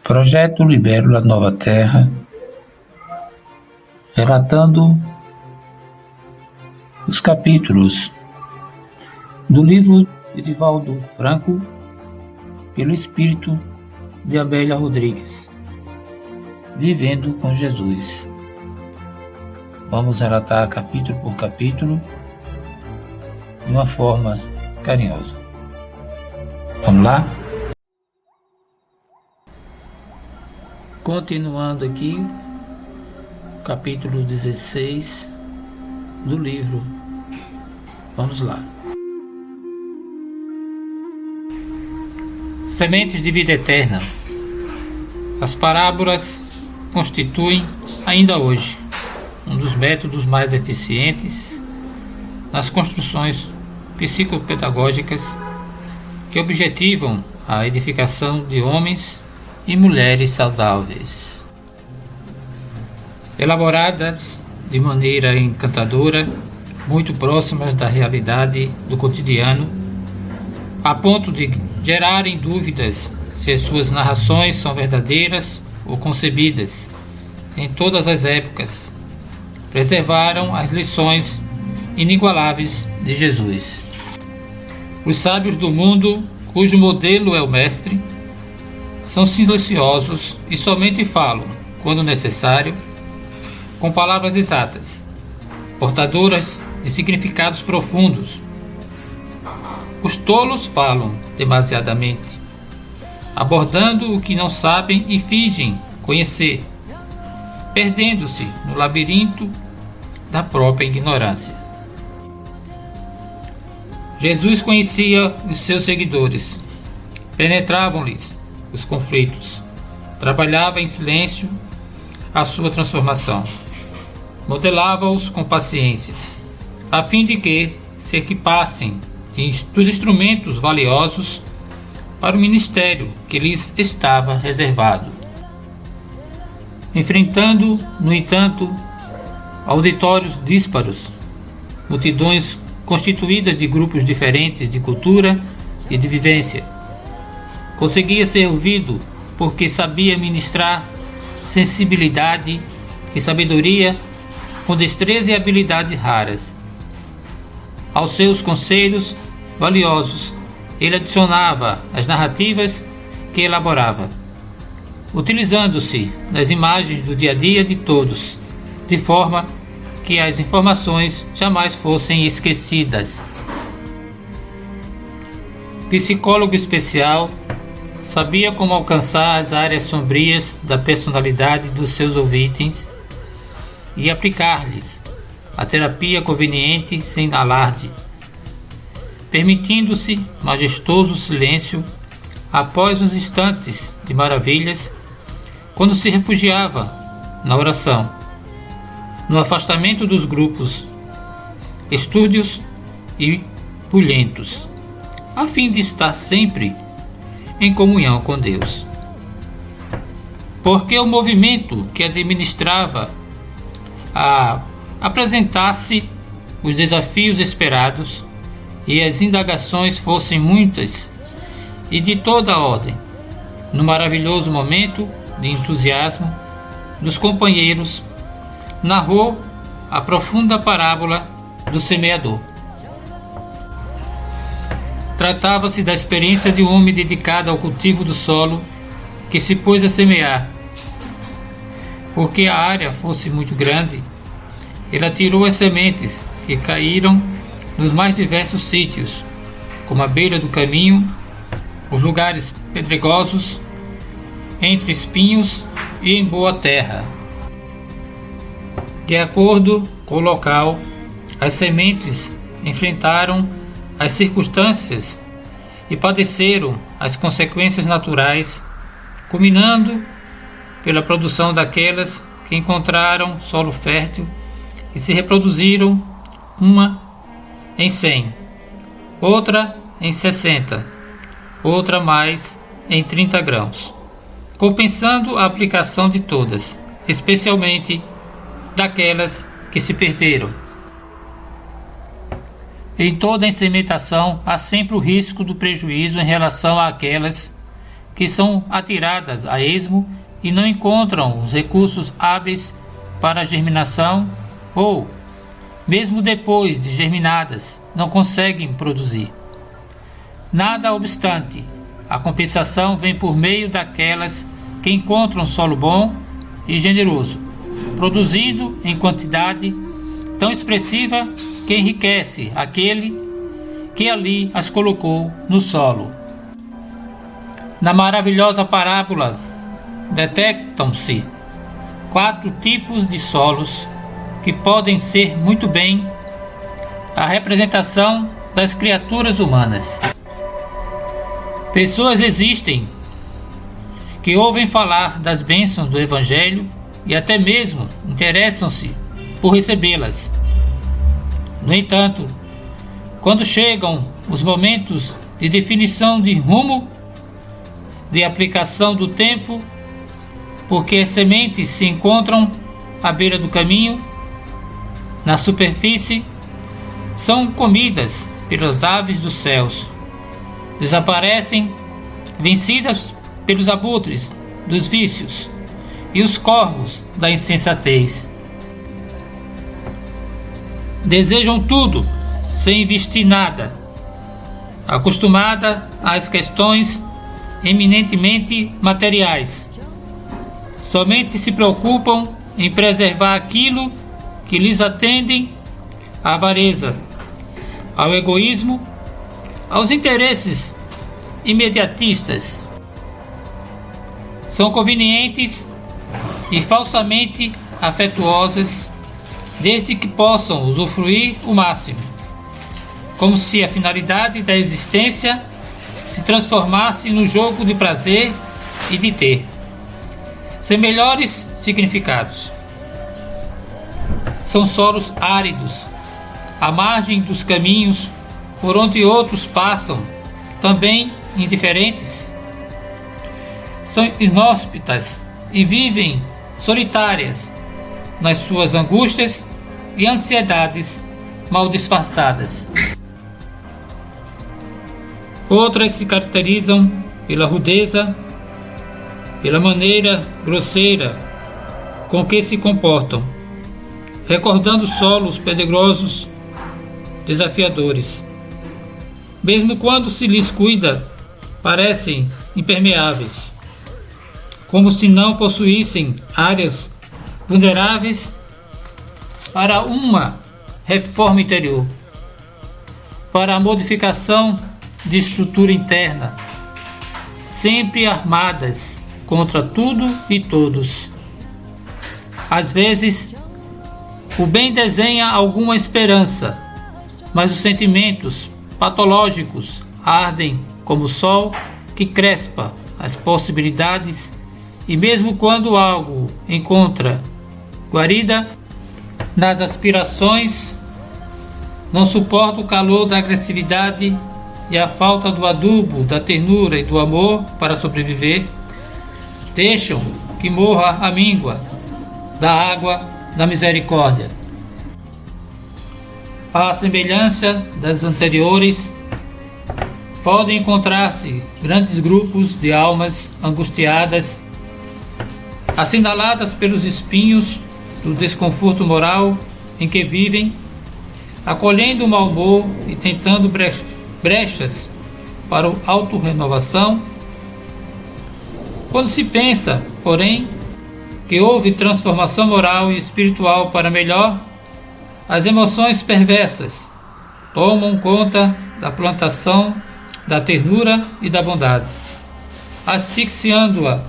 Projeto Libélula Nova Terra, relatando os capítulos do livro de Divaldo Franco, pelo espírito de Amélia Rodrigues, Vivendo com Jesus. Vamos relatar capítulo por capítulo de uma forma carinhosa. Vamos lá? Continuando aqui, capítulo 16 do livro. Vamos lá. Sementes de vida eterna. As parábolas constituem, ainda hoje, um dos métodos mais eficientes nas construções psicopedagógicas que objetivam a edificação de homens e mulheres saudáveis. Elaboradas de maneira encantadora, muito próximas da realidade do cotidiano, a ponto de gerarem dúvidas se as suas narrações são verdadeiras ou concebidas em todas as épocas, preservaram as lições inigualáveis de Jesus. Os sábios do mundo, cujo modelo é o Mestre, são silenciosos e somente falam, quando necessário, com palavras exatas, portadoras de significados profundos. Os tolos falam demasiadamente, abordando o que não sabem e fingem conhecer, perdendo-se no labirinto da própria ignorância. Jesus conhecia os seus seguidores, penetravam-lhes os conflitos, trabalhava em silêncio a sua transformação, modelava-os com paciência, a fim de que se equipassem dos instrumentos valiosos para o ministério que lhes estava reservado. Enfrentando, no entanto, auditórios dísparos, multidões constituídas de grupos diferentes de cultura e de vivência, conseguia ser ouvido porque sabia ministrar sensibilidade e sabedoria com destreza e habilidade raras. Aos seus conselhos valiosos, ele adicionava as narrativas que elaborava, utilizando-se das imagens do dia a dia de todos, de forma que as informações jamais fossem esquecidas. Psicólogo especial, sabia como alcançar as áreas sombrias da personalidade dos seus ouvintes e aplicar-lhes a terapia conveniente sem alarde, permitindo-se majestoso silêncio após os instantes de maravilhas, quando se refugiava na oração, no afastamento dos grupos estúdios e bulhentos, a fim de estar sempre em comunhão com Deus. Porque o movimento que administrava a apresentasse os desafios esperados e as indagações fossem muitas e de toda a ordem, no maravilhoso momento de entusiasmo dos companheiros, narrou a profunda parábola do semeador. Tratava-se da experiência de um homem dedicado ao cultivo do solo que se pôs a semear. Porque a área fosse muito grande, ele atirou as sementes que caíram nos mais diversos sítios, como a beira do caminho, os lugares pedregosos, entre espinhos e em boa terra. De acordo com o local, as sementes enfrentaram as circunstâncias e padeceram as consequências naturais, culminando pela produção daquelas que encontraram solo fértil e se reproduziram, uma em 100, outra em 60, outra mais em 30 grãos, compensando a aplicação de todas, especialmente daquelas que se perderam. Em toda ensementação há sempre o risco do prejuízo em relação àquelas que são atiradas a esmo e não encontram os recursos hábeis para a germinação ou, mesmo depois de germinadas, não conseguem produzir. Nada obstante, a compensação vem por meio daquelas que encontram solo bom e generoso, produzido em quantidade tão expressiva que enriquece aquele que ali as colocou no solo. Na maravilhosa parábola detectam-se 4 tipos de solos que podem ser muito bem a representação das criaturas humanas. Pessoas existem que ouvem falar das bênçãos do Evangelho e até mesmo interessam-se por recebê-las. No entanto, quando chegam os momentos de definição de rumo, de aplicação do tempo, porque as sementes se encontram à beira do caminho, na superfície, são comidas pelas aves dos céus, desaparecem, vencidas pelos abutres dos vícios e os corvos da insensatez. Desejam tudo, sem investir nada, acostumada às questões eminentemente materiais. Somente se preocupam em preservar aquilo que lhes atendem à avareza, ao egoísmo, aos interesses imediatistas. São convenientes e falsamente afetuosas, desde que possam usufruir o máximo, como se a finalidade da existência se transformasse no jogo de prazer e de ter, sem melhores significados. São solos áridos, à margem dos caminhos por onde outros passam, também indiferentes. São inóspitas e vivem solitárias nas suas angústias e ansiedades mal disfarçadas. Outras se caracterizam pela rudeza, pela maneira grosseira com que se comportam, recordando solos pedregosos, desafiadores. Mesmo quando se lhes cuida, parecem impermeáveis, como se não possuíssem áreas vulneráveis para uma reforma interior, para a modificação de estrutura interna, sempre armadas contra tudo e todos. Às vezes, o bem desenha alguma esperança, mas os sentimentos patológicos ardem como o sol que crespa as possibilidades, e mesmo quando algo encontra guarida nas aspirações, não suporta o calor da agressividade e a falta do adubo, da ternura e do amor para sobreviver, deixam que morra a míngua da água da misericórdia. À semelhança das anteriores, podem encontrar-se grandes grupos de almas angustiadas, assinaladas pelos espinhos do desconforto moral em que vivem, acolhendo o mau humor e tentando brechas para a autorrenovação. Quando se pensa, porém, que houve transformação moral e espiritual para melhor, as emoções perversas tomam conta da plantação da ternura e da bondade, asfixiando-a,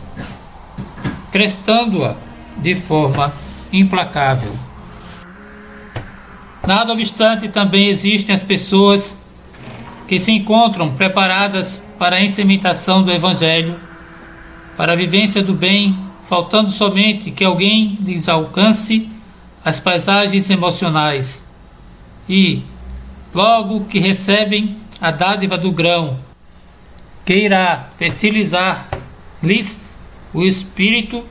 crestando-a de forma implacável. Nada obstante, também existem as pessoas que se encontram preparadas para a implementação do Evangelho, para a vivência do bem, faltando somente que alguém lhes alcance as paisagens emocionais e, logo que recebem a dádiva do grão, que irá fertilizar-lhes o espírito,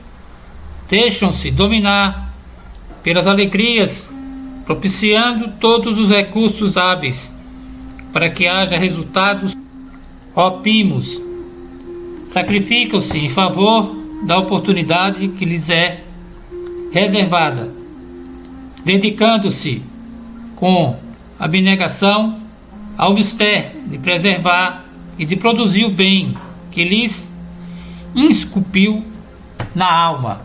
deixam-se dominar pelas alegrias, propiciando todos os recursos hábeis para que haja resultados ópimos, sacrificam-se em favor da oportunidade que lhes é reservada, dedicando-se com abnegação ao mistério de preservar e de produzir o bem que lhes esculpiu na alma.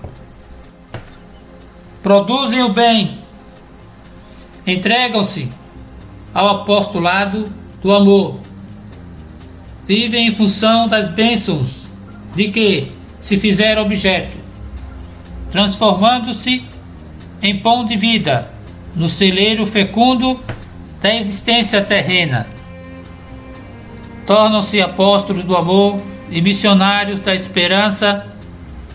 Produzem o bem, entregam-se ao apostolado do amor, vivem em função das bênçãos de que se fizeram objeto, transformando-se em pão de vida no celeiro fecundo da existência terrena. Tornam-se apóstolos do amor e missionários da esperança,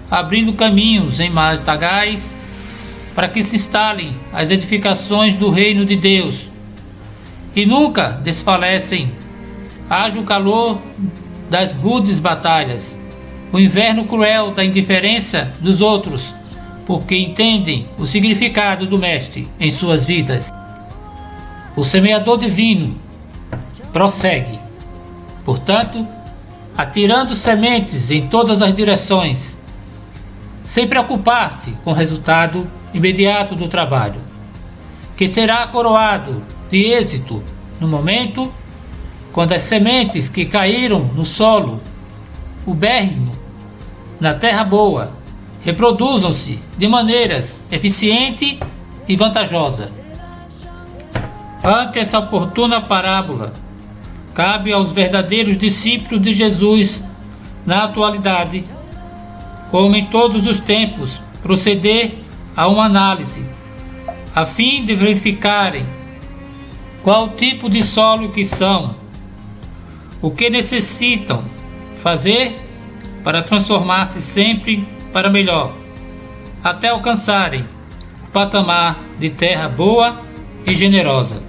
abrindo caminhos em Matagais para que se instalem as edificações do reino de Deus e nunca desfalecem. Haja o calor das rudes batalhas, o inverno cruel da indiferença dos outros, porque entendem o significado do Mestre em suas vidas. O semeador divino prossegue, portanto, atirando sementes em todas as direções, sem preocupar-se com o resultado imediato do trabalho, que será coroado de êxito no momento quando as sementes que caíram no solo ubérrimo, na terra boa, reproduzam-se de maneiras eficiente e vantajosa. Ante essa oportuna parábola, cabe aos verdadeiros discípulos de Jesus, na atualidade, como em todos os tempos, proceder a uma análise, a fim de verificarem qual tipo de solo que são, o que necessitam fazer para transformar-se sempre para melhor, até alcançarem o patamar de terra boa e generosa.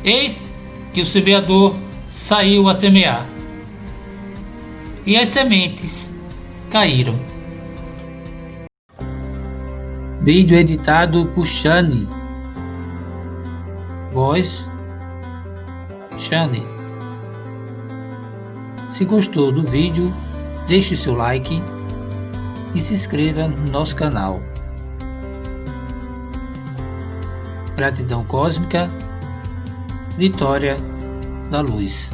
Eis que o semeador saiu a semear, e as sementes caíram. Vídeo editado por Shane. Voz Shane. Se gostou do vídeo, deixe seu like e se inscreva no nosso canal. Gratidão cósmica, Vitória da Luz.